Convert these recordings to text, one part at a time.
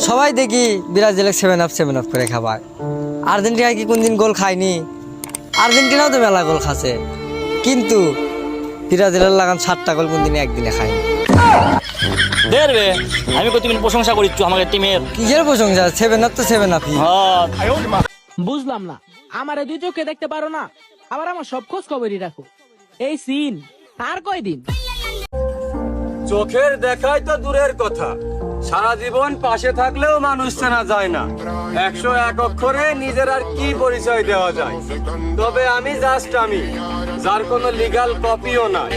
সবাই দেখি ব্রাজিলে 7 আপ করে খাবার। আর্জেন্টিনায় কি কোনদিন গোল খায়নি? আর্জেন্টিনাও তো মেলা গোল খাচ্ছে, কিন্তু ব্রাজিলের লাগান 7টা গোল কোনদিন একদিনে খায়নি। দেখবে আমি কতদিন প্রশংসা করিচ্ছু আমাদের টিমের। কিসের প্রশংসা? 7 আপ তো 7 আপই। বুঝলাম না, আমার দুই চোখে দেখতে পারো না, আবার আমার সব খোঁজ খবরই রাখো। এই সিন আর কয়দিন? চোখের দেখাই তো দূরের কথা, সারা জীবন পাশে থাকলেও মানুষ চেনা যায় না। 101 অক্ষরে নিজের আর কি পরিচয় দেওয়া যায়? তবে আমি জাস্ট আমি, যার কোনো লিগ্যাল কপিও নাই।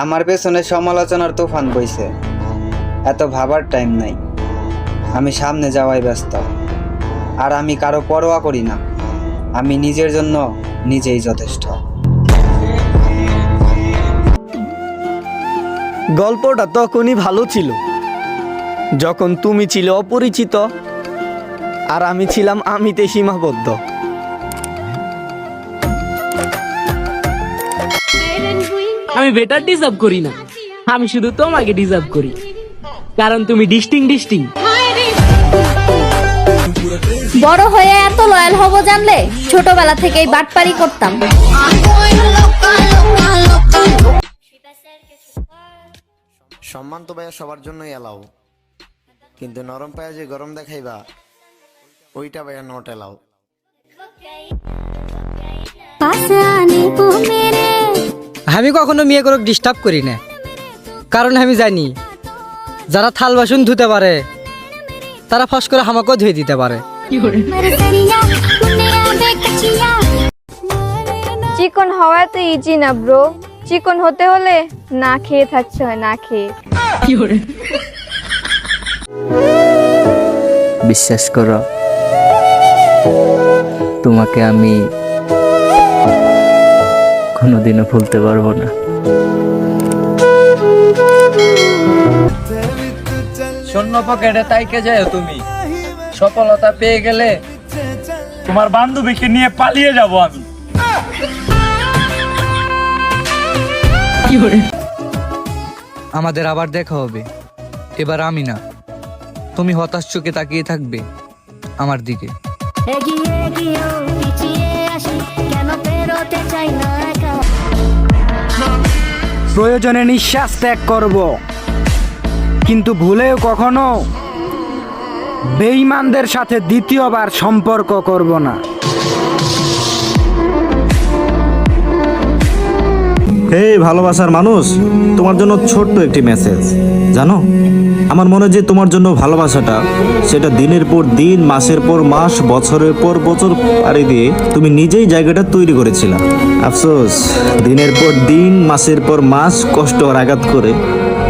আমার পেছনে সমালোচনার তুফান বইছে, এত ভাবার টাইম নাই। আমি সামনে যাওয়াই ব্যস্ত, আর আমি কারো পরোয়া করি না। আমি নিজের জন্য নিজেই যথেষ্ট। গল্পটা তখনই ভালো ছিল যখন তুমি ছিলে অপরিচিত আর আমি ছিলাম আমিতে সীমাবদ্ধ। আমি বেটার ডিজার্ভ করি না, আমি শুধু তোমাকে ডিজার্ভ করি, কারণ তুমি ডিস্টিং। বড় হয়ে এত লয়াল হব জানলে ছোটবেলা থেকেই বাটপারি করতাম। সম্মান তো ভাইয়া সবার জন্যই এলাও, কিন্তু নরম পায়ে যে গরম দেখাইবা ওইটা ভাইয়া নট এলাও। আমি কখনো মেয়ে করে ডিস্টার্ব করি না, কারণ আমি জানি যারা থাল বাসন ধুতে পারে তারা ফস করে আমাকেও ধুয়ে দিতে পারে। চিকন হওয়া তো ইজি না ব্রো, চিকন হতে হলে না খেয়ে থাকতে হয়, না খেয়ে। বিশ্বাস করো, তোমাকে আমি কোনোদিনও ভুলতে পারবো না। শূন্য পকেটে তাইকে যায় তুমি, সফলতা পেয়ে গেলে তোমার বান্ধবীকে নিয়ে পালিয়ে যাব আমি। আমাদের আবার দেখা হবে, এবার আমি না, তুমি হতাশ চোখে তাকিয়ে থাকবে আমার দিকে। প্রয়োজনে নিঃশ্বাস ত্যাগ করব, কিন্তু ভুলেও কখনো বেঈমানদের সাথে দ্বিতীয়বার সম্পর্ক করব না। এই ভালোবাসার মানুষ, তোমার জন্য ছোট্ট একটি মেসেজ। জানো, আমার মনে হয় যে তোমার জন্য ভালোবাসাটা সেটা দিনের পর দিন, মাসের পর মাস, বছরের পর বছর পাড়ি দিয়ে তুমি নিজেই জায়গাটা তৈরি করেছিলা। আফসোস, দিনের পর দিন, মাসের পর মাস কষ্ট আর আঘাত করে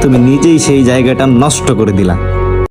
তুমি নিজেই সেই জায়গাটা নষ্ট করে দিলা।